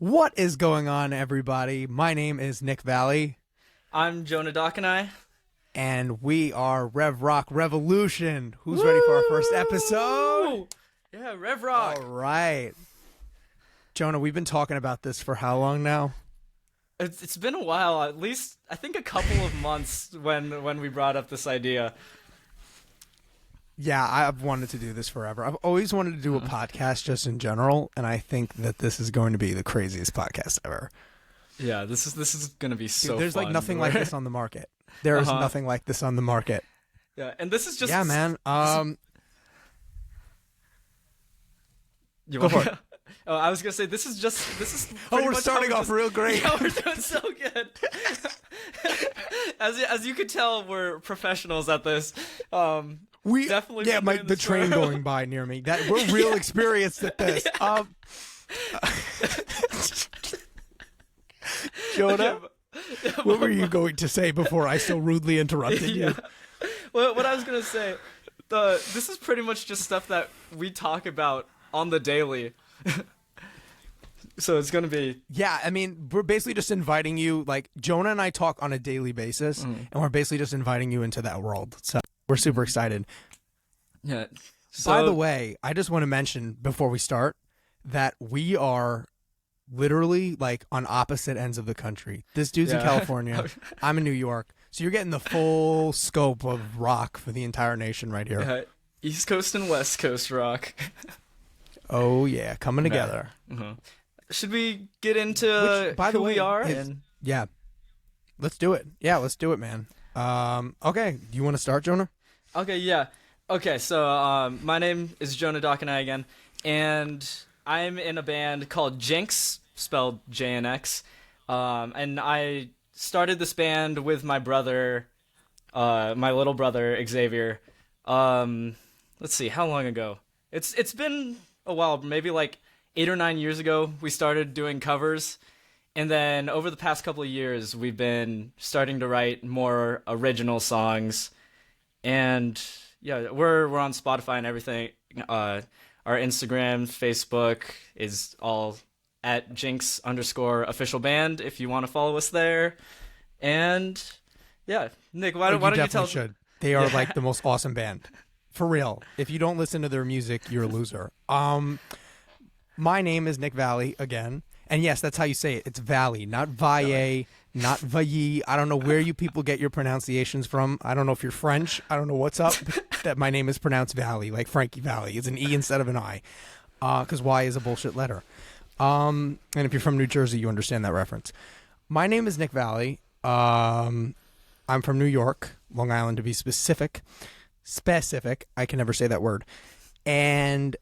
What is going on, everybody? My name is Nick Valle, I'm Jonah Dacanay. and we are Rev Rock Revolution. Who's ready for our first episode? Yeah, Rev Rock. All right. Jonah, we've been talking about this for how long now? It's been a while, at least I think a couple of months when we brought up this idea. Yeah, I've wanted to do this forever. I've always wanted to do a podcast just in general, and I think that this is going to be the craziest podcast ever. Yeah, this is gonna be so. Dude, there's fun. like nothing like this on the market. There is nothing like this on the market. Yeah, and this is just Yeah, man. You Go want for it. Oh, I was gonna say this is. Oh, pretty we're much starting how off real great. Yeah, we're doing so good. As you can tell, we're professionals at this. We definitely yeah, been doing the this train for- going by near me. That we're real experienced at this. Jonah, what were you going to say before I so rudely interrupted you? Well, what I was gonna say, this is pretty much just stuff that we talk about on the daily. So it's gonna be Yeah, I mean, we're basically just inviting you. Like Jonah and I talk on a daily basis, and we're basically just inviting you into that world. So we're super excited. yeah. By the way, I just want to mention before we start that we are literally like on opposite ends of the country. This dude's in Yeah. California. I'm in New York. So you're getting the full scope of rock for the entire nation right here. East Coast and West Coast rock. Oh yeah, coming together. Should we get into Which, by the who way, we are? is- And Yeah. Let's do it. Yeah, let's do it, man. Okay. Do you want to start, Jonah? okay, yeah. Okay, so my name is Jonah Dacanay again, and I'm in a band called Jinx, spelled JNX. And I started this band with my brother, my little brother Xavier. Let's see, how long ago? It's been a while, maybe like 8 or 9 years ago. We started doing covers, and then over the past couple of years, we've been starting to write more original songs. And yeah, we're on Spotify and everything. Our Instagram, Facebook is all at Jinx_official band if you want to follow us there. And yeah, Nick, why don't you definitely tell? should. They are like the most awesome band. For real. If you don't listen to their music, you're a loser. My name is Nick Valle again. And yes, that's how you say it. It's Valle, not Valle, not Valle. I don't know where you people get your pronunciations from. I don't know if you're French. I don't know what's up that my name is pronounced Valle, like Frankie Valli. It's an E instead of an I, because Y is a bullshit letter. And if you're from New Jersey, you understand that reference. My name is Nick Valle. I'm from New York, Long Island to be specific. I can never say that word. And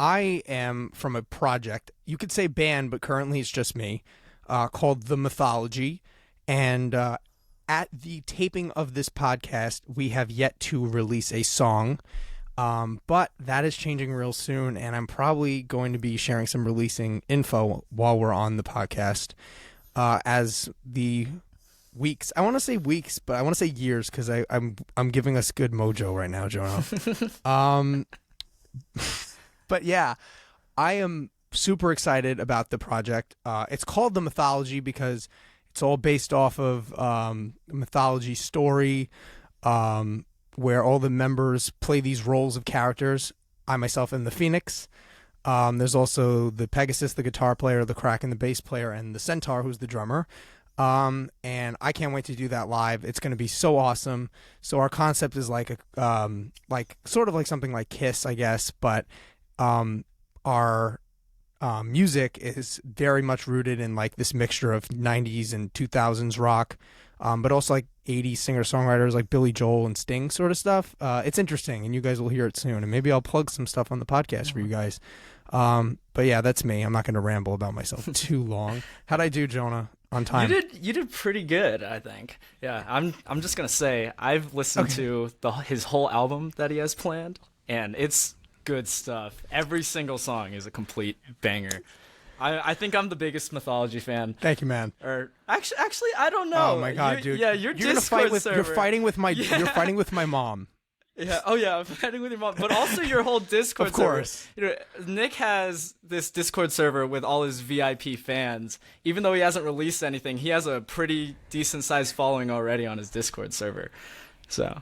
I am from a project, you could say band, but currently it's just me, called The Mythology. And at the taping of this podcast, we have yet to release a song, but that is changing real soon, and I'm probably going to be sharing some releasing info while we're on the podcast as the weeks. I want to say weeks, but I want to say years because I'm giving us good mojo right now, Jonah. But yeah, I am super excited about the project. It's called The Mythology because it's all based off of a mythology story where all the members play these roles of characters. I myself am the Phoenix. There's also the Pegasus, the guitar player, the Kraken, the bass player, and the Centaur, who's the drummer. And I can't wait to do that live. It's going to be so awesome. So our concept is like like sort of like something like Kiss, I guess, but our music is very much rooted in like this mixture of 90s and 2000s rock, but also like 80s singer-songwriters like Billy Joel and Sting sort of stuff. It's interesting, and you guys will hear it soon, and maybe I'll plug some stuff on the podcast for you guys. But yeah, that's me. I'm not going to ramble about myself too long. How'd I do, Jonah, on time? You did pretty good, I think. Yeah, I'm just gonna say I've listened to his whole album that he has planned, and it's good stuff. Every single song is a complete banger. I think I'm the biggest Mythology fan. Thank you, man. Or actually, I don't know. Oh my god, dude! Yeah, your you're gonna Discord fight with server. you're fighting with my mom. Yeah. Oh yeah. Fighting with your mom, but also your whole Discord Of course. server. Nick has this Discord server with all his VIP fans. Even though he hasn't released anything, he has a pretty decent sized following already on his Discord server. So.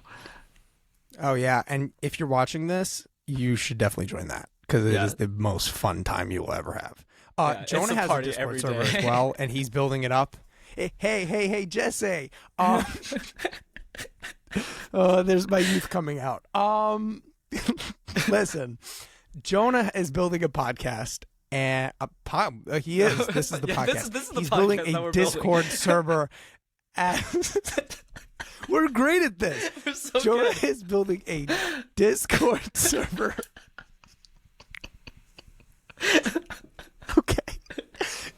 Oh yeah, and if you're watching this, you should definitely join that because it is the most fun time you will ever have. Jonah has a Discord server as well, and he's building it up. Hey, Jesse. There's my youth coming out. Listen, Jonah is building a podcast, and he is. This is the podcast. This is the he's podcast building that a we're Discord building. server. We're great at this. We're so Jonah good. is building a Discord server. Okay.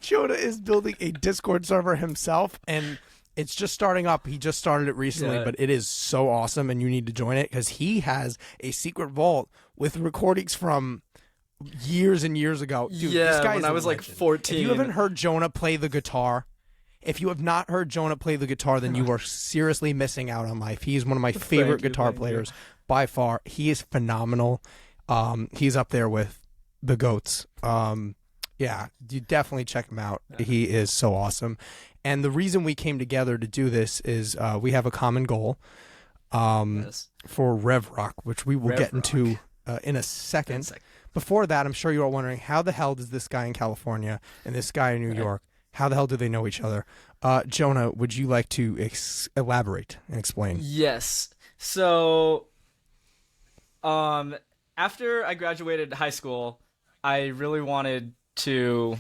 Jonah is building a Discord server himself, and it's just starting up. He just started it recently, but it is so awesome, and you need to join it because he has a secret vault with recordings from years and years ago. Dude, this guy when is I a was like legend. 14. If you haven't heard Jonah play the guitar, if you have not heard Jonah play the guitar, then you are seriously missing out on life. He is one of my favorite guitar players by far. He is phenomenal. He's up there with the GOATs. Yeah, you definitely check him out. He is so awesome. And the reason we came together to do this is we have a common goal for Rev Rock, which we will get into in a second. Before that, I'm sure you're all wondering, how the hell does this guy in California and this guy in New York, how the hell do they know each other? Jonah, would you like to elaborate and explain? Yes. So, after I graduated high school, I really wanted to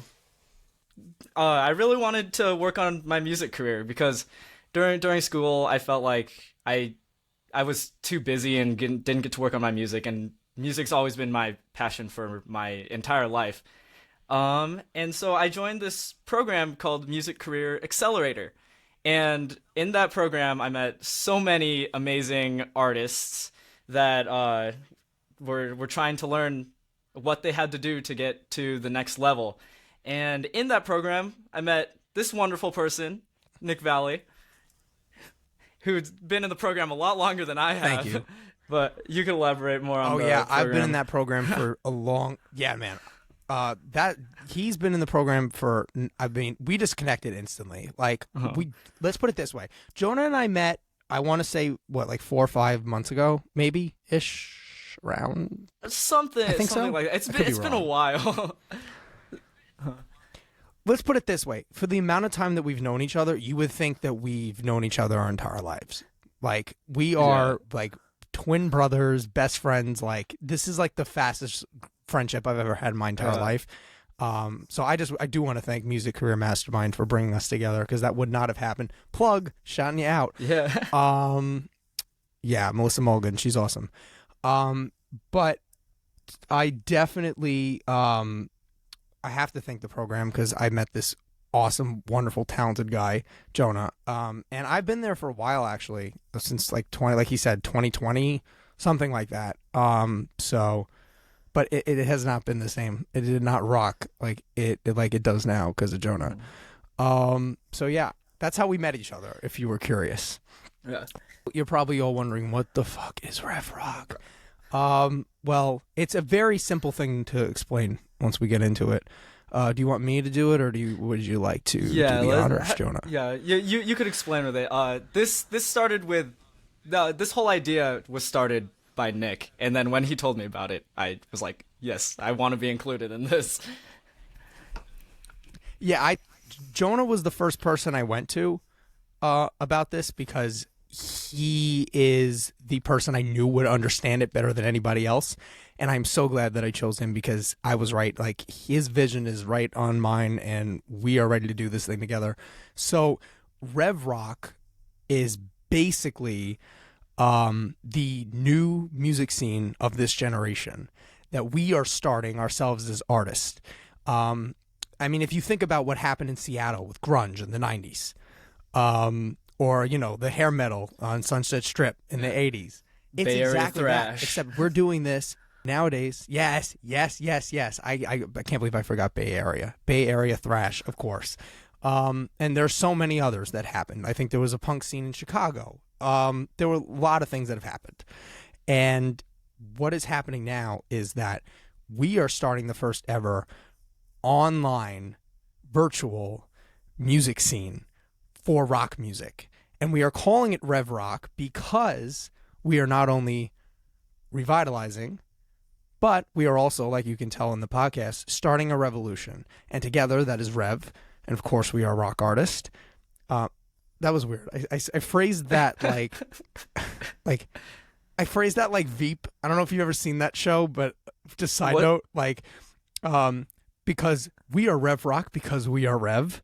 work on my music career because during school I felt like I was too busy and didn't get to work on my music, and music's always been my passion for my entire life. And so I joined this program called Music Career Accelerator. And in that program, I met so many amazing artists that were trying to learn what they had to do to get to the next level. And in that program, I met this wonderful person, Nick Valle, who's been in the program a lot longer than I have. Thank you. But you can elaborate more on the program. I've been in that program for a long... Yeah, man. That he's been in the program for... I mean, we just connected instantly. Like, let's put it this way. Jonah and I met, I want to say, like 4 or 5 months ago, maybe-ish, around... Something. I think something so? like that. It's been a while. Let's put it this way. For the amount of time that we've known each other, you would think that we've known each other our entire lives. Like, we are, like, twin brothers, best friends. Like, this is, like, the fastest friendship I've ever had in my entire life. So I do want to thank Music Career Mastermind for bringing us together, because that would not have happened. Plug, shouting you out. Yeah. Yeah, Melissa Mulligan. She's awesome. But I definitely... I have to thank the program because I met this awesome, wonderful, talented guy, Jonah. And I've been there for a while, actually, since like he said, 2020, something like that. But it has not been the same. It did not rock like it does now because of Jonah. So yeah, that's how we met each other, if you were curious. Yeah. You're probably all wondering, what the fuck is Rev Rock? Well, it's a very simple thing to explain once we get into it. Do you want me to do it, or would you like to do the honors, Jonah? Yeah, you could explain with it. This started with this whole idea was started by Nick, and then when he told me about it, I was like, yes, I want to be included in this. Yeah, Jonah was the first person I went to about this, because he is the person I knew would understand it better than anybody else. And I'm so glad that I chose him, because I was right. Like, his vision is right on mine, and we are ready to do this thing together. So Rev Rock is basically the new music scene of this generation that we are starting ourselves as artists. I mean, if you think about what happened in Seattle with grunge in the 90s, or, you know, the hair metal on Sunset Strip in the 80s. It's Bay Area exactly thrash. that, except we're doing this nowadays. Yes. I can't believe I forgot Bay Area. Bay Area thrash, of course. And there's so many others that happened. I think there was a punk scene in Chicago. There were a lot of things that have happened. And what is happening now is that we are starting the first ever online virtual music scene for rock music. And we are calling it Rev Rock because we are not only revitalizing, but we are also, like you can tell in the podcast, starting a revolution. And together, that is Rev. And of course, we are rock artists. That was weird. I phrased that like, I phrased that like Veep. I don't know if you've ever seen that show, but just side note, like, because we are Rev Rock because we are Rev,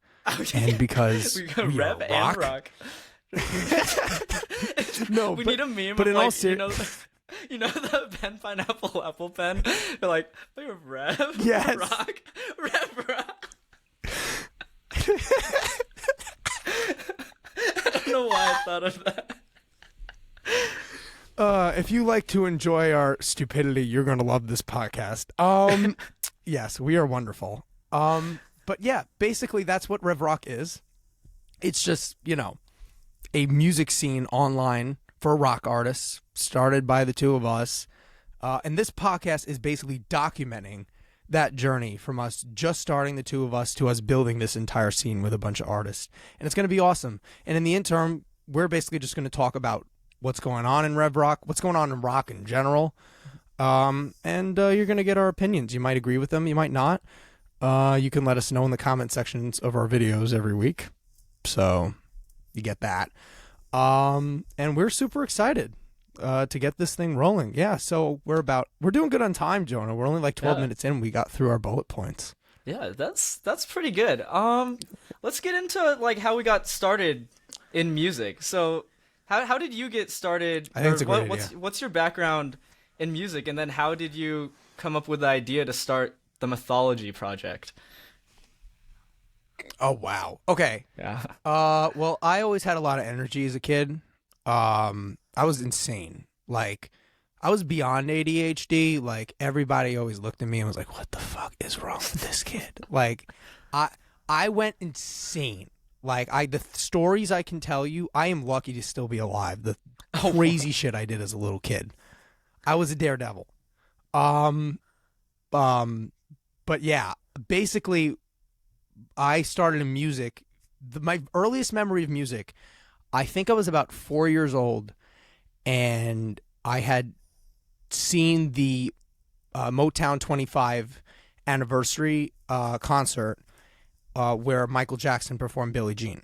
and because we got we Rev are and rock. No, we need a meme. But of in all you know the pen pineapple apple pen. They're like, we have Rev, yes. Rock, Rev Rock. I don't know why I thought of that. If you like to enjoy our stupidity, you're going to love this podcast. Yes, we are wonderful. But yeah, basically that's what Rev Rock is. It's just, a music scene online for rock artists started by the two of us. And this podcast is basically documenting that journey from us just starting the two of us to us building this entire scene with a bunch of artists. And it's going to be awesome. And in the interim, we're basically just going to talk about what's going on in Rev Rock, what's going on in rock in general. And you're going to get our opinions. You might agree with them. You might not. You can let us know in the comment sections of our videos every week. So you get that. And we're super excited to get this thing rolling. Yeah, so we're doing good on time, Jonah. We're only like 12 minutes in. We got through our bullet points. Yeah, that's pretty good. Let's get into like how we got started in music. So how did you get started? I think it's a great idea. What's your background in music, and then how did you come up with the idea to start the Mythology project? Oh, wow. Okay. Yeah. Well, I always had a lot of energy as a kid. I was insane. Like, I was beyond ADHD. Like, everybody always looked at me and was like, what the fuck is wrong with this kid? Like, I went insane. Like, the stories I can tell you, I am lucky to still be alive. The crazy shit I did as a little kid. I was a daredevil. But yeah, basically, I started in music. My earliest memory of music, I think I was about 4 years old, and I had seen the Motown 25 anniversary concert where Michael Jackson performed Billie Jean.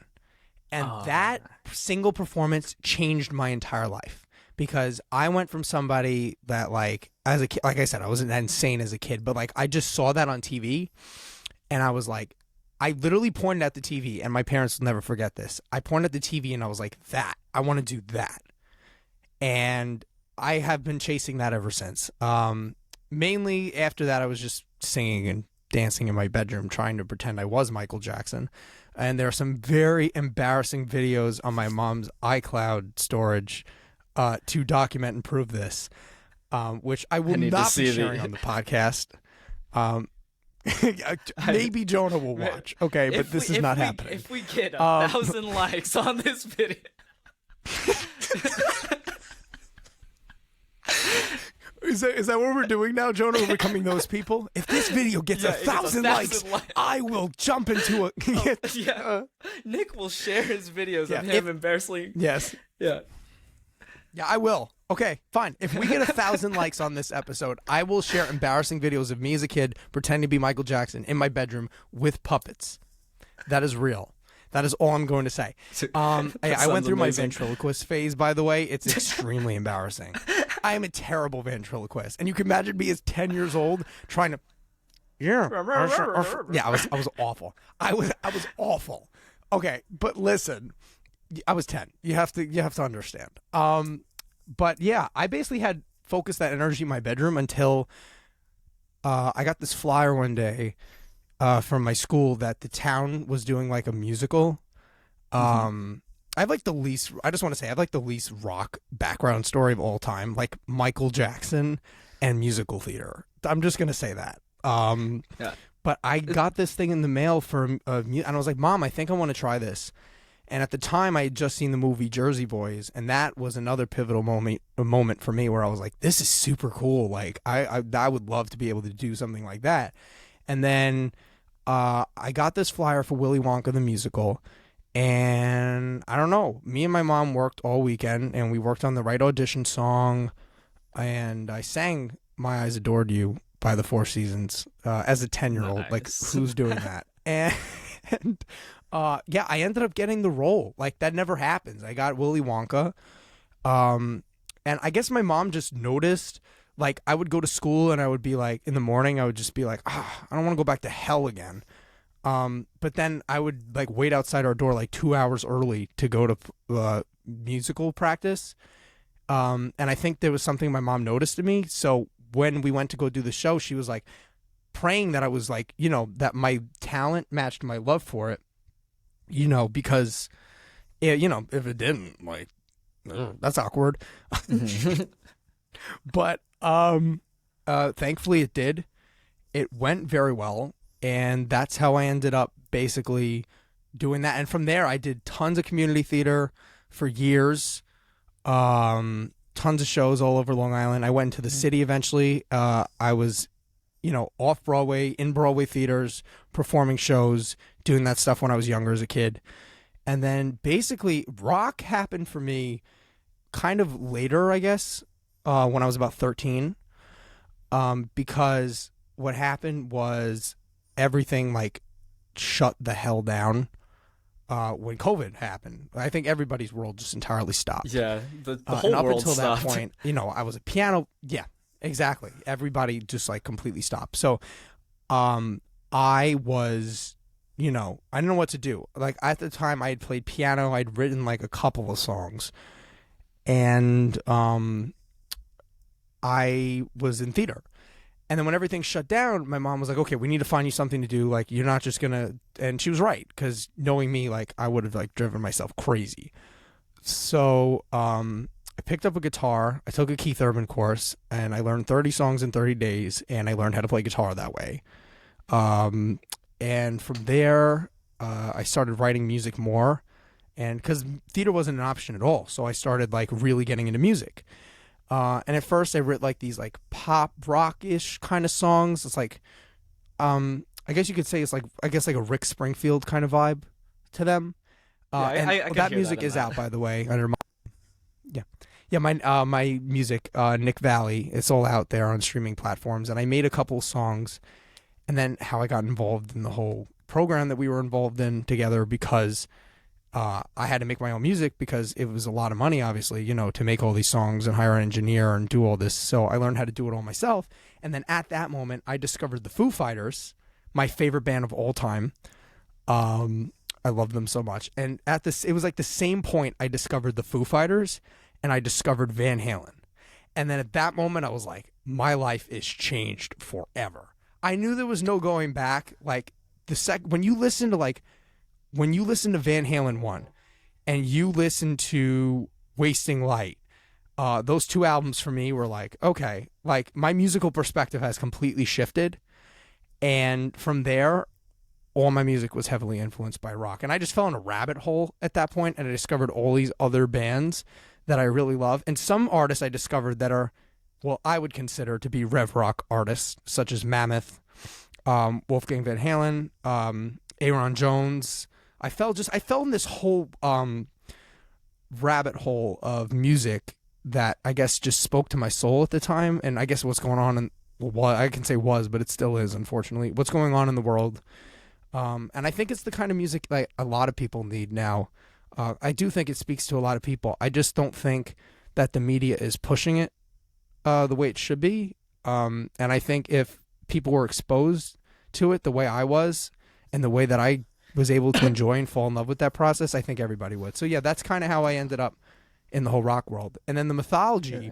And that single performance changed my entire life, because I went from somebody that, like, as a kid, like I said, I wasn't that insane as a kid, but like I just saw that on TV, and I was like, I literally pointed at the TV, and my parents will never forget this. I pointed at the TV and I was like, I want to do that. And I have been chasing that ever since. Mainly after that, I was just singing and dancing in my bedroom, trying to pretend I was Michael Jackson. And there are some very embarrassing videos on my mom's iCloud storage to document and prove this, which I will not be sharing on the podcast. Maybe Jonah will watch. Okay, but this is not happening. If we get 1,000 likes on this video. Is that what we're doing now, Jonah? We're becoming those people? If this video gets 1,000 likes, I will jump into a... Nick will share his videos of him embarrassingly... Yes. Yeah. Yeah, I will. Okay, fine. If we get 1,000 likes on this episode, I will share embarrassing videos of me as a kid pretending to be Michael Jackson in my bedroom with puppets. That is real. That is all I'm going to say. I went through my ventriloquist phase, by the way. It's extremely embarrassing. I am a terrible ventriloquist. And you can imagine me as 10 years old trying to... Yeah, I was awful. I was awful. Okay, but listen... I was 10. You have to understand. But yeah, I basically had focused that energy in my bedroom until I got this flyer one day from my school that the town was doing like a musical. I have like the least. I just want to say I have like the least rock background story of all time, like Michael Jackson and musical theater. I'm just gonna say that. But I got this thing in the mail for and I was like, Mom, I think I want to try this. And at the time, I had just seen the movie Jersey Boys, and that was another pivotal moment for me where I was like, this is super cool. Like, I would love to be able to do something like that. And then I got this flyer for Willy Wonka the musical, and I don't know, me and my mom worked all weekend, and we worked on the right audition song, and I sang My Eyes Adored You by the Four Seasons as a 10-year-old. Nice. Like, who's doing that? And yeah, I ended up getting the role. Like, that never happens. I got Willy Wonka. And I guess my mom just noticed, like, I would go to school and I would be like, in the morning, I would just be like, I don't want to go back to hell again. But then I would like wait outside our door like 2 hours early to go to musical practice. And I think there was something my mom noticed in me. So when we went to go do the show, she was like praying that I was like, you know, that my talent matched my love for it, you know, because, you know, if it didn't, like, that's awkward. But thankfully it did. It went very well. And that's how I ended up basically doing that. And from there, I did tons of community theater for years, tons of shows all over Long Island. I went into the city eventually. I was, you know, off Broadway, in Broadway theaters, performing shows, doing that stuff when I was younger as a kid. And then basically rock happened for me kind of later, I guess, when I was about 13, because what happened was everything like shut the hell down when COVID happened. I think everybody's world just entirely stopped. Yeah, the whole and up world until stopped. that point, you know, I was a piano. Yeah, exactly. Everybody just like completely stopped. So, I was, you know, I didn't know what to do. Like at the time, I had played piano. I'd written like a couple of songs, and I was in theater. And then when everything shut down, my mom was like, okay, we need to find you something to do. Like, you're not just going to, and she was right. Cause knowing me, like I would have like driven myself crazy. So, I picked up a guitar. I took a Keith Urban course and I learned 30 songs in 30 days and I learned how to play guitar that way. And from there, I started writing music more, and cause theater wasn't an option at all. So I started like really getting into music. And at first I wrote like these like pop rock-ish kind of songs. It's like, I guess you could say it's like, I guess like a Rick Springfield kind of vibe to them. And I that music is out, by the way, under my, my music, Nick Valle, it's all out there on streaming platforms. And I made a couple songs, and then how I got involved in the whole program that we were involved in together, because I had to make my own music because it was a lot of money, obviously, you know, to make all these songs and hire an engineer and do all this. So I learned how to do it all myself. And then at that moment, I discovered the Foo Fighters, my favorite band of all time. I love them so much. And at this, it was like the same point I discovered the Foo Fighters and I discovered Van Halen. And then at that moment, I was like, my life is changed forever. I knew there was no going back. Like when you listen to Van Halen 1 and you listen to Wasting Light, those two albums for me were like, okay, like my musical perspective has completely shifted. And from there, all my music was heavily influenced by rock. And I just fell in a rabbit hole at that point, and I discovered all these other bands that I really love. And some artists I discovered that are, well, I would consider to be Rev Rock artists, such as Mammoth, Wolfgang Van Halen, Aaron Jones. I fell in this whole rabbit hole of music that I guess just spoke to my soul at the time. And I guess what's going on in, well, I can say was, but it still is, unfortunately, what's going on in the world. And I think it's the kind of music that a lot of people need now. I do think it speaks to a lot of people. I just don't think that the media is pushing it the way it should be. And I think if people were exposed to it the way I was and the way that I was able to enjoy and fall in love with that process, I think everybody would. So yeah, that's kind of how I ended up in the whole rock world. And then the mythology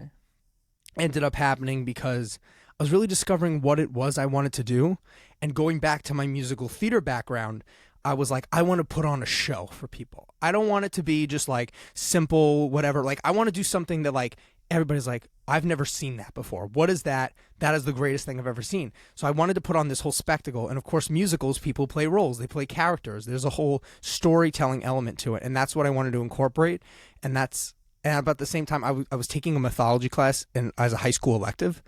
ended up happening because I was really discovering what it was I wanted to do. And going back to my musical theater background, I was like, I want to put on a show for people. I don't want it to be just like simple, whatever. Like I want to do something that like everybody's like, I've never seen that before. What is that? That is the greatest thing I've ever seen. So I wanted to put on this whole spectacle. And of course, musicals, people play roles. They play characters. There's a whole storytelling element to it. And that's what I wanted to incorporate. And about the same time, I was taking a mythology class as a high school elective.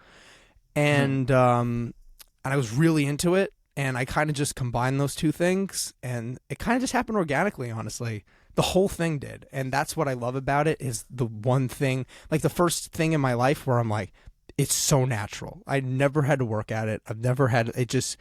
And I was really into it. And I kind of just combined those two things. And it kind of just happened organically, honestly. The whole thing did. And that's what I love about it, is the one thing, like the first thing in my life where I'm like, it's so natural. I never had to work at it. I've never had it.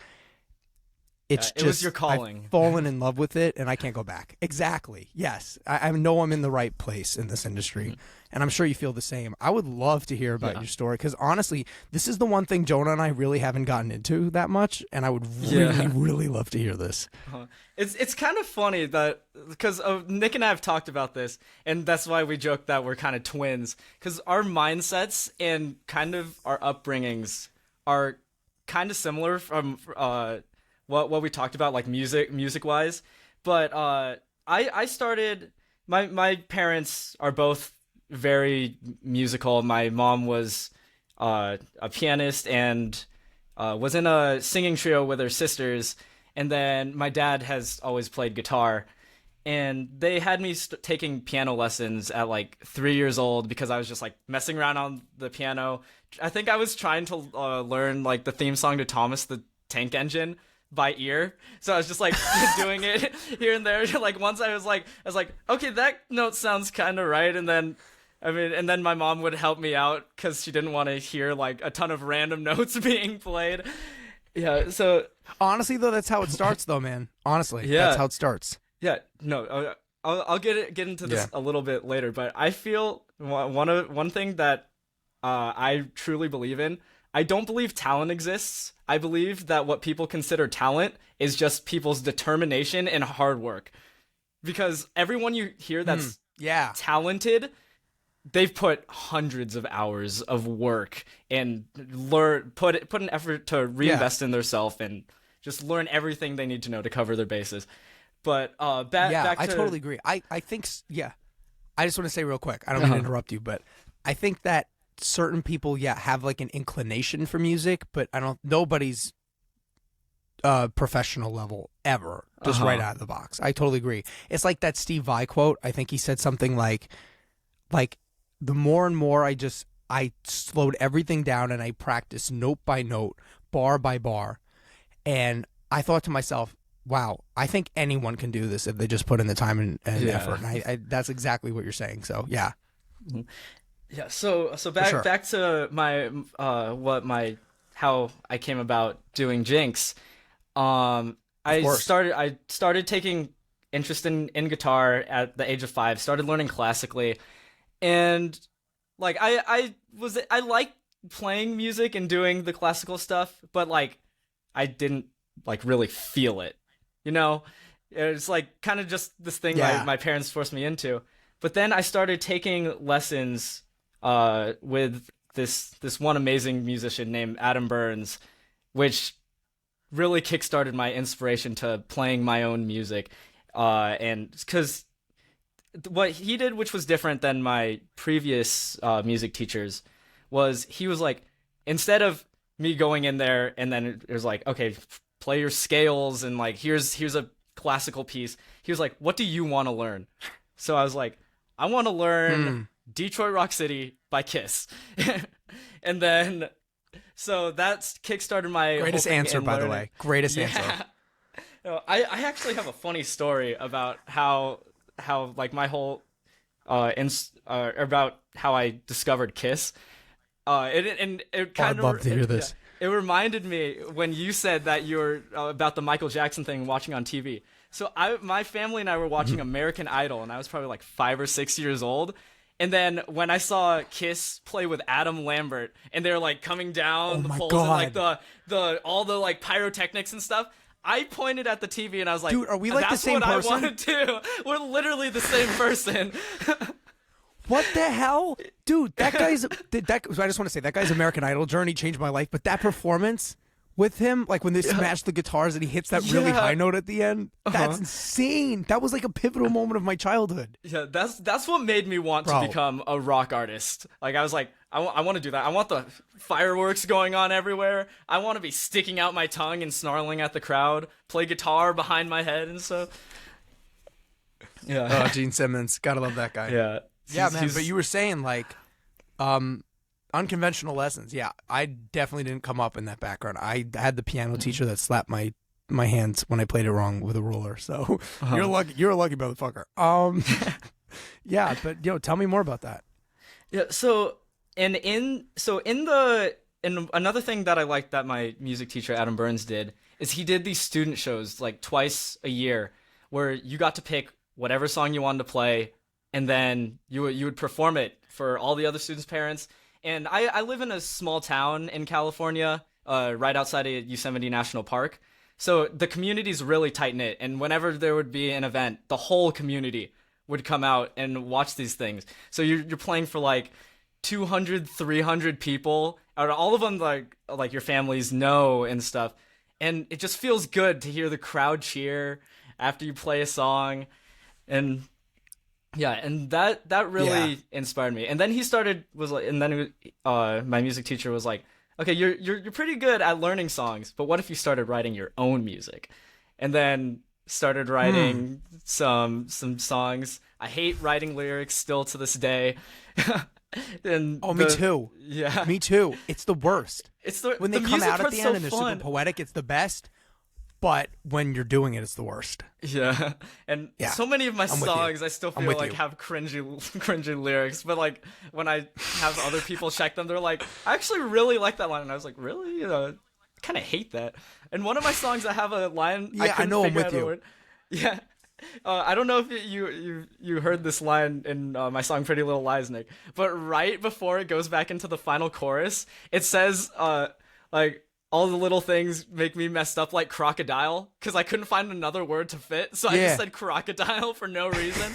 It was your calling. I've fallen in love with it, and I can't go back. Exactly. Yes. I know I'm in the right place in this industry, and I'm sure you feel the same. I would love to hear about your story, because honestly, this is the one thing Jonah and I really haven't gotten into that much, and I would really, really love to hear this. It's kind of funny that, because Nick and I have talked about this, and that's why we joke that we're kind of twins, because our mindsets and kind of our upbringings are kind of similar from what we talked about, like music wise. But I started, my parents are both very musical. My mom was a pianist and was in a singing trio with her sisters. And then my dad has always played guitar, and they had me taking piano lessons at like 3 years old, because I was just like messing around on the piano. I think I was trying to learn like the theme song to Thomas the Tank Engine by ear. So I was just like doing it here and there. Like once I was like, okay, that note sounds kind of right. And then, my mom would help me out, because she didn't want to hear like a ton of random notes being played. Yeah, so honestly, though, that's how it starts, though, man. Honestly, yeah, that's how it starts. Yeah, no, I'll get into this a little bit later, but I feel one thing that I truly believe in. I don't believe talent exists. I believe that what people consider talent is just people's determination and hard work. Because everyone you hear that's talented, they've put hundreds of hours of work and put an effort to reinvest in themselves and just learn everything they need to know to cover their bases. But back to... I totally agree. I think I just want to say real quick, I don't mean to interrupt you, but I think that certain people have like an inclination for music, but nobody's professional level ever, just right out of the box. I totally agree. It's like that Steve Vai quote. I think he said something like the more and more I slowed everything down and I practiced note by note, bar by bar. And I thought to myself, wow, I think anyone can do this if they just put in the time and effort. And that's exactly what you're saying. So, yeah. Yeah. So back to my, how I came about doing Jinx. I started taking interest in guitar at the age of 5, started learning classically. And like I like playing music and doing the classical stuff, but like I didn't like really feel it, you know? It's like kind of just this thing my parents forced me into. But then I started taking lessons with this one amazing musician named Adam Burns, which really kickstarted my inspiration to playing my own music. And because what he did, which was different than my previous music teachers, was he was like, instead of me going in there and then it was like, okay, play your scales and like here's a classical piece, he was like, what do you want to learn? So I was like, I want to learn Detroit Rock City by Kiss. And then so that's kickstarted my greatest answer, by the way. Greatest answer. No, I actually have a funny story about how like my whole about how I discovered Kiss. It kind I'd love to hear this. It reminded me when you said that you were about the Michael Jackson thing watching on TV. So my family and I were watching American Idol, and I was probably like 5 or 6 years old. And then when I saw Kiss play with Adam Lambert, and they're like coming down the poles and like the all the like pyrotechnics and stuff, I pointed at the TV and I was like, dude, are we like the same person? That's what I want to do. We're literally the same person. What the hell? Dude, I just want to say, that guy's American Idol journey changed my life, but that performance with him, like when they smash the guitars and he hits that really high note at the end. That's insane. That was like a pivotal moment of my childhood. Yeah, that's what made me want to become a rock artist. Like I was like, I want to do that. I want the fireworks going on everywhere. I want to be sticking out my tongue and snarling at the crowd, play guitar behind my head and stuff. Yeah. Oh, Gene Simmons. Gotta love that guy. Yeah. Yeah, man. But you were saying like, unconventional lessons. Yeah, I definitely didn't come up in that background. I had the piano teacher that slapped my hands when I played it wrong with a ruler. So you're lucky. You're a lucky motherfucker. Yeah, but tell me more about that. Yeah. So in another thing that I liked that my music teacher Adam Burns did is he did these student shows like twice a year where you got to pick whatever song you wanted to play, and then you would perform it for all the other students' parents. And I live in a small town in California, right outside of Yosemite National Park. So the community's really tight-knit, and whenever there would be an event, the whole community would come out and watch these things. So you're playing for like 200, 300 people, and all of them like your families know and stuff. And it just feels good to hear the crowd cheer after you play a song. And yeah, and that really inspired me. And then my music teacher was like, "Okay, you're pretty good at learning songs, but what if you started writing your own music?" And then started writing some songs. I hate writing lyrics still to this day. Me too. Yeah, me too. It's the worst. When they come out at the end and they're fun. super poetic. It's the best. But when you're doing it, it's the worst. Yeah, and so many of my songs I still feel like have cringy lyrics. But like when I have other people check them, they're like, "I actually really like that line," and I was like, "Really? I kind of hate that." And one of my songs, I have a line. Yeah, I know I'm with you. Yeah, I don't know if you heard this line in my song "Pretty Little Lies," Nick. But right before it goes back into the final chorus, it says like, all the little things make me messed up like crocodile, because I couldn't find another word to fit, so I just said crocodile for no reason.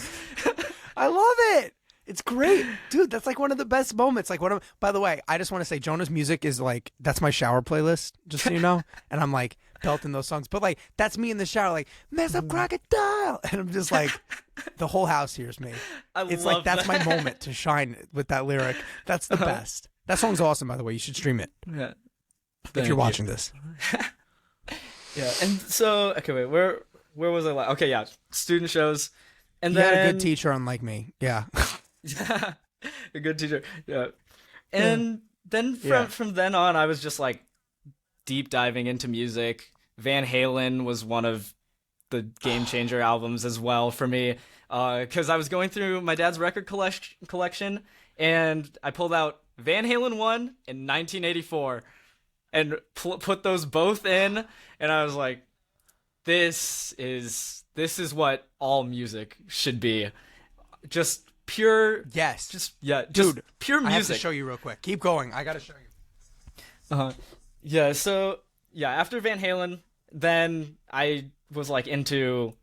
I love it. It's great. Dude, that's like one of the best moments. Like by the way, I just want to say Jonah's music is like, that's my shower playlist, just so you know. And I'm like belting those songs. But like, that's me in the shower, like, mess up crocodile. And I'm just like, the whole house hears me. It's like, that's my moment to shine with that lyric. That's the best. That song's awesome, by the way. You should stream it. Yeah. If you're watching this. Yeah, and so, okay, wait, where was I? Okay, yeah, student shows. And you then had a good teacher, unlike me. Yeah. A good teacher. Yeah. And then from then on, I was just like deep diving into music. Van Halen was one of the game changer albums as well for me, because I was going through my dad's record collection, and I pulled out Van Halen 1 in 1984. And put those both in, and I was like, "This is what all music should be, just pure." Yes. Just dude, pure music. I have to show you real quick. Keep going. I gotta show you. Yeah. So after Van Halen, then I was like into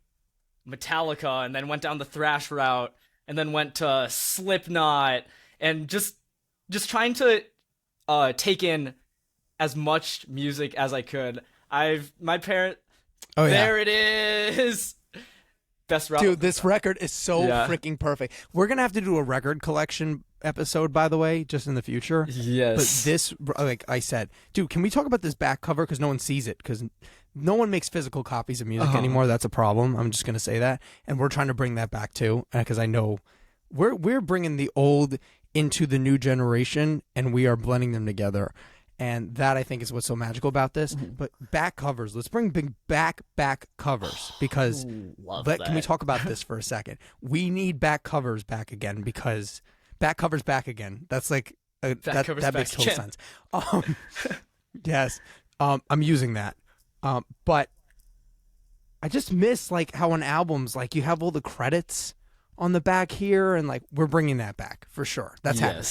Metallica, and then went down the thrash route, and then went to Slipknot, and just trying to take in as much music as I could. My parent. Oh, there it is. Best route. Dude, this record is so freaking perfect. We're gonna have to do a record collection episode, by the way, just in the future. Yes. But this, like I said, dude, can we talk about this back cover, because no one sees it, because no one makes physical copies of music anymore. That's a problem. I'm just gonna say that, and we're trying to bring that back too, because I know we're bringing the old into the new generation, and we are blending them together. And that, I think, is what's so magical about this. But back covers, let's bring big back covers, because can we talk about this for a second? We need back covers back again, because back covers back again. That's like that makes total sense. Yes, I'm using that. But I just miss like how on albums, like you have all the credits on the back here, and like we're bringing that back for sure. That's happening.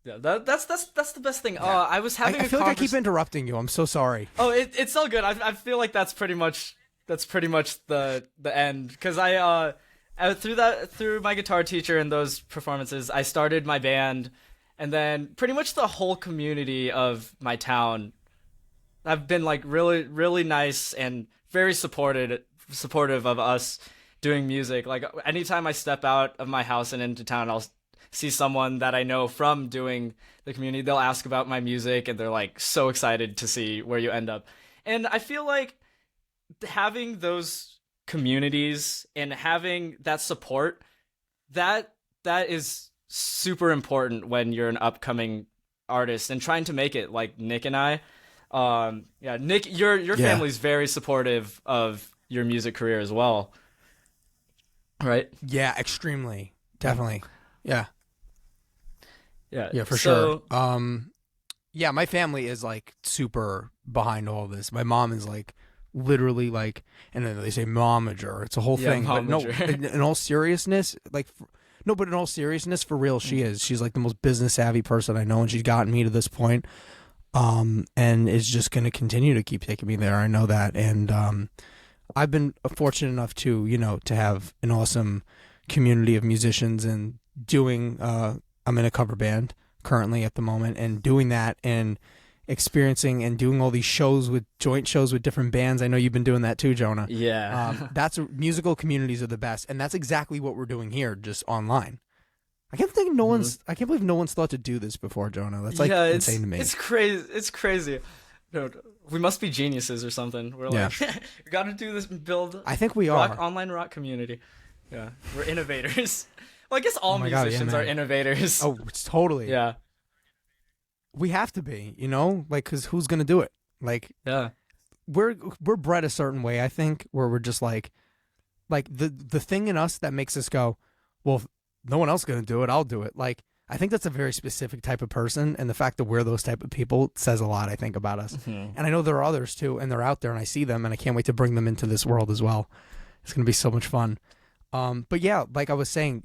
Yeah, that's the best thing. I was having. I feel like I keep interrupting you. I'm so sorry. Oh, it's all good. I feel like that's pretty much the end, because I through my guitar teacher and those performances, I started my band, and then pretty much the whole community of my town have been like really really nice and very supportive of us doing music. Like anytime I step out of my house and into town, I'll see someone that I know from doing the community. They'll ask about my music and they're like so excited to see where you end up. And I feel like having those communities and having that support, that is super important when you're an upcoming artist and trying to make it, like Nick and I. Yeah, Nick, your family's very supportive of your music career as well, right? Yeah, extremely, definitely. Yeah, Yeah, for sure. Yeah, my family is like super behind all this. My mom is like literally like, and then they say momager. It's a whole thing. But no, in all seriousness, like, no, but in all seriousness, for real, she is. She's like the most business savvy person I know, and she's gotten me to this point. And is just going to continue to keep taking me there. I know that. And I've been fortunate enough to, to have an awesome community of musicians and doing, I'm in a cover band currently at the moment, and doing that and experiencing and doing all these joint shows with different bands. I know you've been doing that too, Jonah. Yeah. Musical communities are the best. And that's exactly what we're doing here, just online. I can't believe no one's thought to do this before, Jonah. That's like insane to me. It's crazy. It's crazy. No, we must be geniuses or something. We're like, we got to do this and build. I think we are online rock community. Yeah, we're innovators. Well, I guess all musicians are innovators. Oh, it's totally. Yeah, we have to be. Like, because who's gonna do it? Like, yeah, we're bred a certain way. I think where we're just like the thing in us that makes us go, well, no one else is going to do it, I'll do it. Like, I think that's a very specific type of person, and the fact that we're those type of people says a lot, I think, about us. Mm-hmm. And I know there are others too, and they're out there, and I see them, and I can't wait to bring them into this world as well. It's going to be so much fun. But yeah, like I was saying,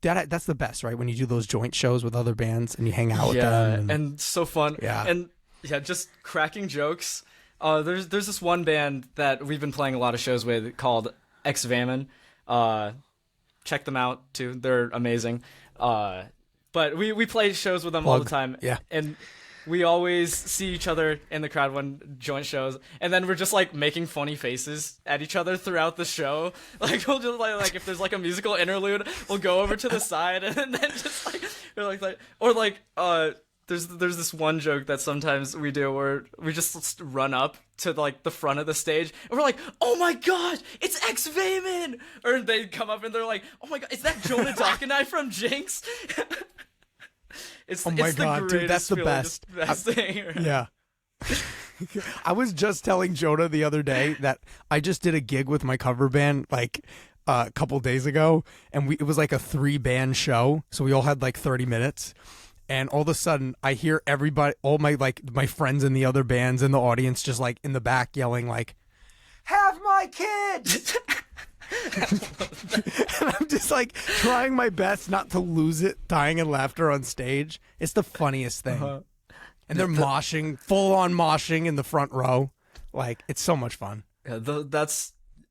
that's the best, right? When you do those joint shows with other bands and you hang out with them. And so fun. Yeah. And yeah, just cracking jokes. There's this one band that we've been playing a lot of shows with called Exhilarating. Check them out too; they're amazing. But we play shows with them all the time. Yeah, and we always see each other in the crowd when joint shows, and then we're just like making funny faces at each other throughout the show. Like we'll just like if there's like a musical interlude, we'll go over to the side and then just like we're like or like There's this one joke that sometimes we do where we just run up to like the front of the stage and we're like, oh my god, it's X-Vayman! Or they come up and they're like, oh my god, is that Jonah Dacanay from Jinx? Oh my god, dude, that's the best. Best thing. Yeah. I was just telling Jonah the other day that I just did a gig with my cover band like a couple days ago, and it was like a 3-band show, so we all had like 30 minutes. And all of a sudden, I hear everybody, all my friends in the other bands in the audience, just like in the back yelling like, "Have my kids!" And I'm just like trying my best not to lose it, dying in laughter on stage. It's the funniest thing. Uh-huh. And they're moshing, full on moshing in the front row. Like, it's so much fun. Yeah,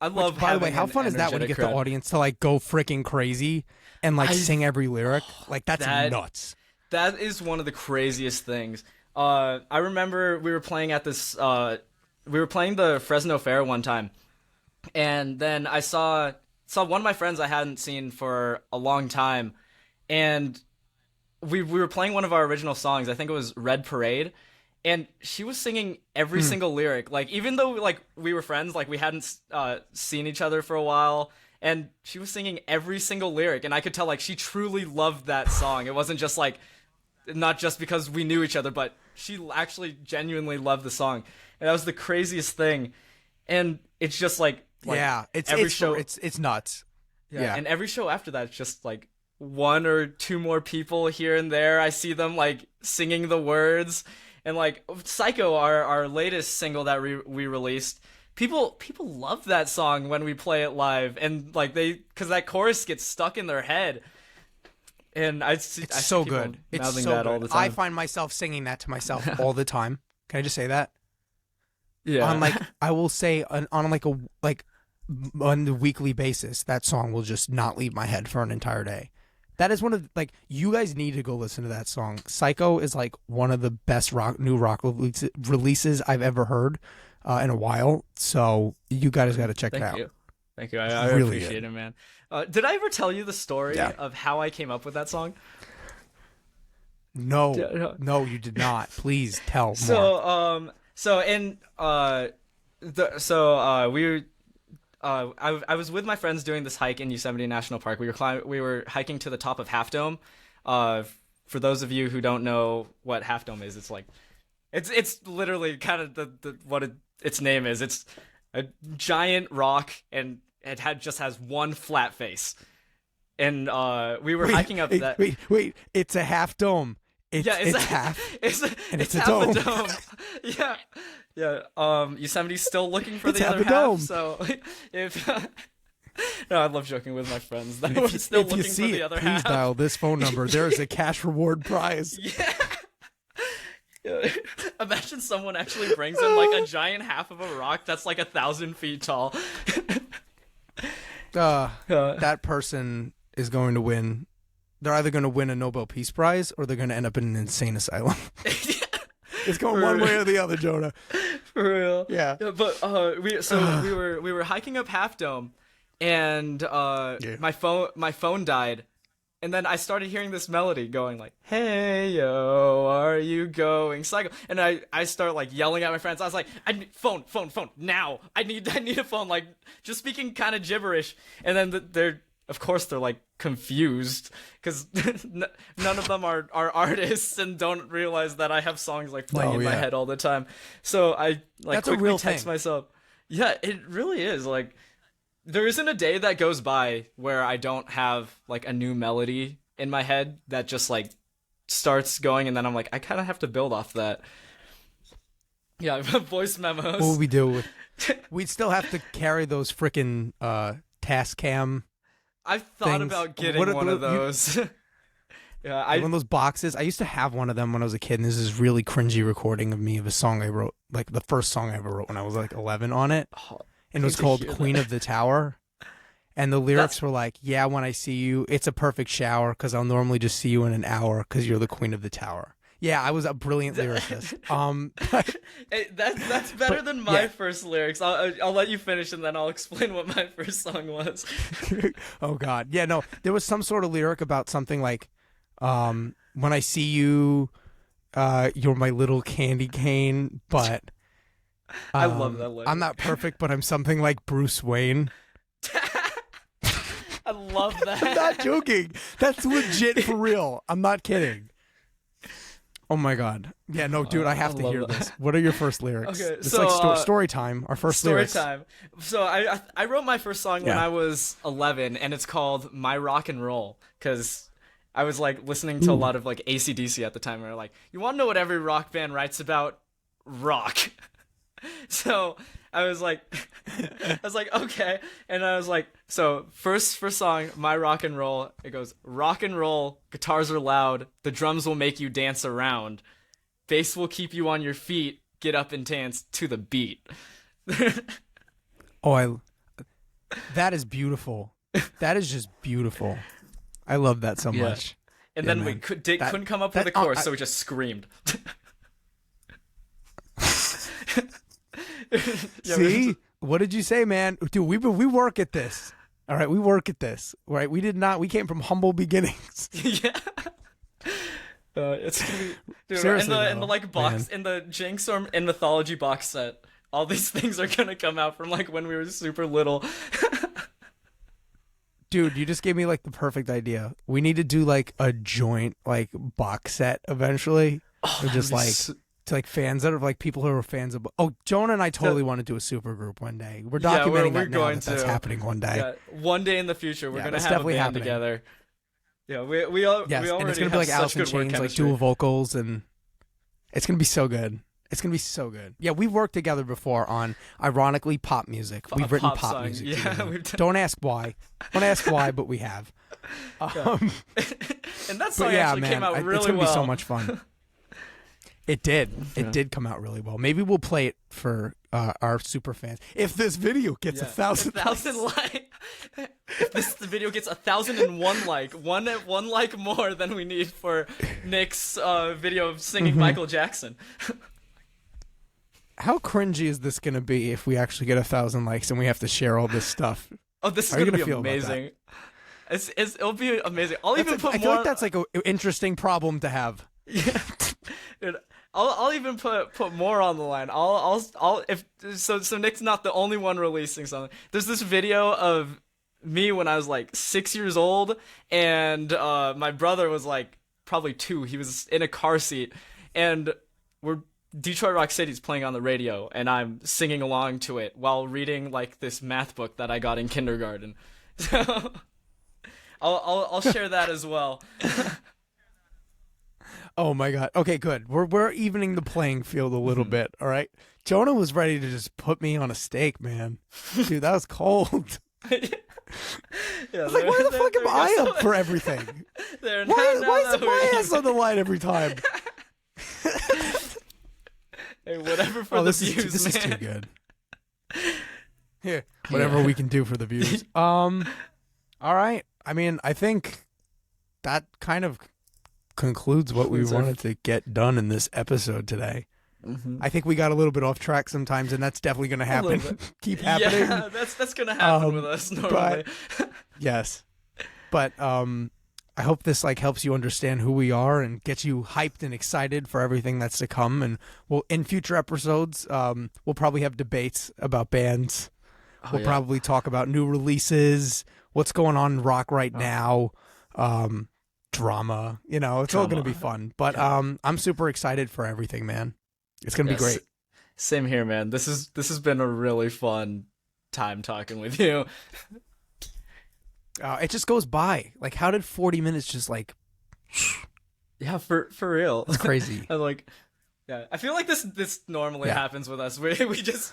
I love. By the way, how fun is that when you get the audience to like go freaking crazy and like sing every lyric? Like, that's nuts. That is one of the craziest things. I remember we were playing at this. We were playing the Fresno Fair one time, and then I saw one of my friends I hadn't seen for a long time, and we were playing one of our original songs. I think it was Red Parade, and she was singing every single lyric. Like, even though like we were friends, like we hadn't seen each other for a while. And she was singing every single lyric, and I could tell like she truly loved that song. It wasn't just like, not just because we knew each other, but she actually genuinely loved the song. And that was the craziest thing. And it's just like yeah, it's nuts. Yeah, and every show after that, it's just like one or two more people here and there. I see them like singing the words, and like Psycho, our latest single that we released. People love that song when we play it live, and like because that chorus gets stuck in their head, and I see so good. It's so that good. all the time. I find myself singing that to myself all the time. Can I just say that? Yeah. On like I will say on a weekly basis, that song will just not leave my head for an entire day, That is one of like you guys need to go listen to that song. Psycho is like one of the best new rock releases I've ever heard in a while. So you guys got to check it out. Thank you. I really appreciate it, man. Did I ever tell you the story of how I came up with that song? No, you did not. Please tell more. I was with my friends doing this hike in Yosemite National Park. We were hiking to the top of Half Dome. For those of you who don't know what Half Dome is, it's like it's literally kind of what its name is. It's a giant rock, and it just has one flat face. And we were hiking up that. Wait! It's a half dome. It's half. It's a half dome. A dome. Yeah. Yosemite's still looking for the other half. Dome. So if no, I love joking with my friends that we're still looking for the other half. Please dial this phone number. There is a cash reward prize. Yeah. Imagine someone actually brings in like a giant half of a rock that's like 1,000 feet tall. That person is going to win. They're either going to win a Nobel Peace Prize or they're going to end up in an insane asylum. It's going one way or the other, Jonah. For real. Yeah. But we were hiking up Half Dome, and my phone died, and then I started hearing this melody going like, "Hey yo, are you going psycho?" And I start like yelling at my friends. I was like, "I need phone now! I need a phone!" Like just speaking kind of gibberish, and then they're like confused because none of them are artists and don't realize that I have songs like playing in my head all the time. So I like quickly text myself. Yeah, it really is. Like there isn't a day that goes by where I don't have like a new melody in my head that just like starts going, and then I'm like, I kind of have to build off that. Yeah, voice memos. What would we do? We'd still have to carry those freaking Tascam. I've thought about getting one of those. Yeah, one of those boxes. I used to have one of them when I was a kid, and this is really cringy recording of me of a song I wrote, like the first song I ever wrote when I was like 11 on it. And it was called Queen of the Tower. And the lyrics were like, yeah, when I see you, it's a perfect shower because I'll normally just see you in an hour because you're the queen of the tower. Yeah, I was a brilliant lyricist. That's better than my first lyrics. I'll let you finish and then I'll explain what my first song was. Oh God, yeah, no, there was some sort of lyric about something like, when I see you, you're my little candy cane, but I love that lyric. I'm not perfect, but I'm something like Bruce Wayne. I love that. I'm not joking. That's legit for real. I'm not kidding. Oh my God. Yeah, no, dude, I have to hear this. What are your first lyrics? Okay, it's like story time, our first lyrics. Story time. So I wrote my first song when I was 11, and it's called My Rock and Roll, because I was like listening to a lot of like AC/DC at the time, and they're like, you want to know what every rock band writes about? Rock. So I was like, okay. And I was like, so first song, My Rock and Roll, it goes, rock and roll, guitars are loud, the drums will make you dance around, bass will keep you on your feet, get up and dance to the beat. That is beautiful. That is just beautiful. I love that so much. And then we couldn't come up with a chorus, so we just screamed. See, what did you say, man? Dude, we work at this. All right, we work at this. Right, we came from humble beginnings. Yeah. It's gonna be, dude, seriously, in the like box, in the Jinx or in Mythology box set. All these things are gonna come out from like when we were super little. Dude, you just gave me like the perfect idea. We need to do like a joint like box set eventually. Or just like to like fans that are like people who are fans of. Oh, Jonah and I totally want to do a super group one day. We're documenting we're that going now that's happening one day. Yeah, one day in the future, we're gonna have definitely a band happening together. Yeah, we already and it's gonna be like Alice in Chains, like dual vocals, and it's gonna be so good. It's gonna be so good. Yeah, we've worked together before on, ironically, pop music. We've written pop music. Yeah, Don't ask why. Don't ask why, but we have. And that song actually came out really well. It's gonna be so much fun. It did. It did come out really well. Maybe we'll play it for our super fans. If this video gets 1,000 likes. If this video gets 1,001 one like more than we need for Nick's video of singing Michael Jackson. How cringy is this going to be if we actually get 1,000 likes and we have to share all this stuff? Oh, this is going to be amazing. It'll be amazing. I feel like that's like an interesting problem to have. Yeah. Dude, I'll even put more on the line. So Nick's not the only one releasing something. There's this video of me when I was like 6 years old, and my brother was like probably 2. He was in a car seat, and Detroit Rock City's playing on the radio, and I'm singing along to it while reading like this math book that I got in kindergarten. So I'll share that as well. Oh my god. Okay, good. We're evening the playing field a little bit, all right? Jonah was ready to just put me on a stake, man. Dude, that was cold. I was like, why the fuck am I up for everything? Why is my ass on the line every time? Hey, whatever for the views, this man. is too good. Here, whatever we can do for the views. All right. I mean, I think that kind of concludes what we wanted to get done in this episode today. I think we got a little bit off track sometimes, and that's definitely going to happen. Keep happening. Yeah, that's going to happen with us normally. Yes. But I hope this like helps you understand who we are and gets you hyped and excited for everything that's to come. And in future episodes, we'll probably have debates about bands. We'll probably talk about new releases, what's going on in rock right now, drama. It's all going to be fun. But I'm super excited for everything, man. It's going to be great. Same here, man. This has been a really fun time talking with you. It just goes by. Like, how did 40 minutes just like... Yeah, for real. It's crazy. I feel like this normally happens with us. We just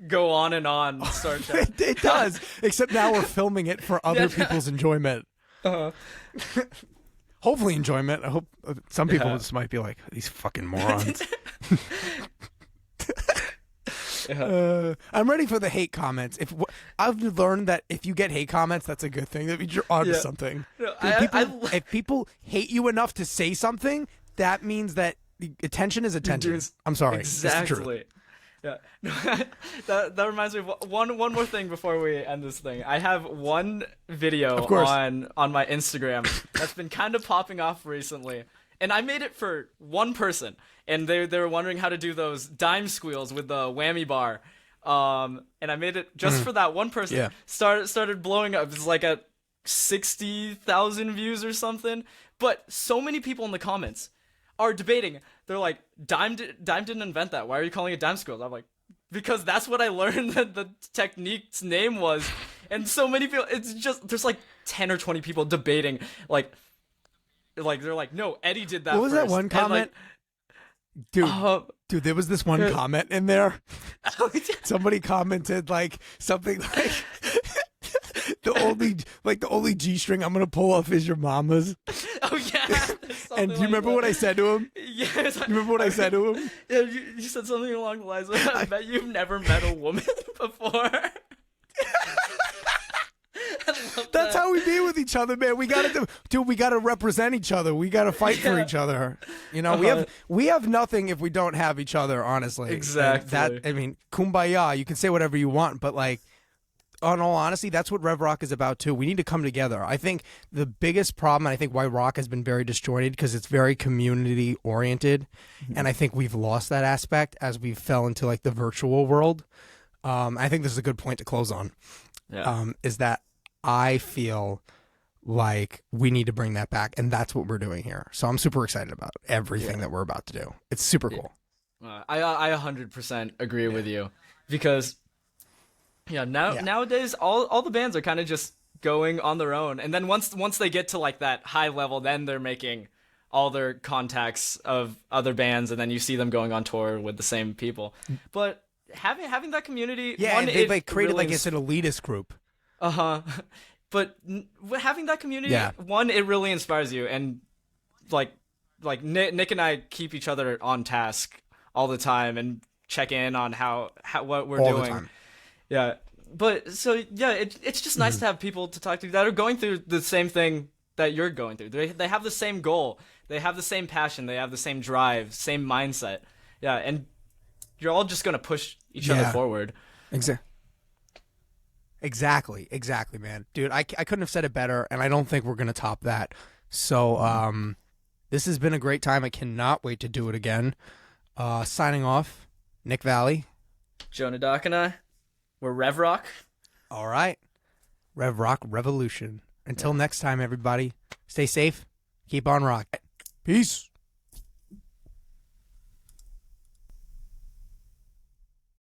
go on and on. It does. Except now we're filming it for other people's enjoyment. Hopefully enjoyment. I hope some people just might be like, these fucking morons. I'm ready for the hate comments. I've learned that if you get hate comments, that's a good thing. That means you're onto something. No, if people hate you enough to say something, that means that attention is attention. I'm sorry. Exactly. Yeah. that reminds me of one more thing before we end this thing. I have one video on my Instagram that's been kind of popping off recently. And I made it for one person, and they were wondering how to do those dime squeals with the whammy bar. And I made it just for that one person. Yeah. Started blowing up. It's like at 60,000 views or something. But so many people in the comments are debating. They're like, Dime didn't invent that. Why are you calling it dime squeals? I'm like, because that's what I learned that the technique's name was. And so many people, it's just, there's like 10 or 20 people debating, like they're like, no, Eddie did that. What was first. that one comment? Dude, there was this one comment in there. Somebody commented like something like the only G string I'm gonna pull off is your mama's. Oh yeah. And do you remember what I said to him? Yes. You remember what I said to him? Yeah, you said something along the lines of, I bet you've never met a woman before. That's how we be with each other, man. We gotta represent each other. We gotta fight for each other. We have nothing if we don't have each other, honestly. Exactly. Kumbaya. You can say whatever you want, but like, in all honesty, that's what Rev Rock is about too. We need to come together. I think the biggest problem, and I think why rock has been very disjointed, because it's very community oriented, and I think we've lost that aspect as we fell into like the virtual world. I think this is a good point to close on. Yeah. Is that I feel like we need to bring that back, and that's what we're doing here. So I'm super excited about everything that we're about to do. It's super cool. I 100% agree with you, because nowadays all the bands are kind of just going on their own, and then once they get to like that high level, then they're making all their contacts of other bands, and then you see them going on tour with the same people. But having that community, they like created really like it's an elitist group. But having that community, one, it really inspires you, and like like Nick and I keep each other on task all the time and check in on how what we're All doing. the time. Yeah. But so yeah, it's just nice to have people to talk to that are going through the same thing that you're going through. They have the same goal. They have the same passion. They have the same drive, same mindset. Yeah, and you're all just going to push each other forward. Exactly, man. Dude, I couldn't have said it better, and I don't think we're going to top that. So this has been a great time. I cannot wait to do it again. Signing off, Nick Valle. Jonah Dacanay. We're Rev Rock. All right. Rev Rock Revolution. Until next time, everybody, stay safe. Keep on rocking. Peace.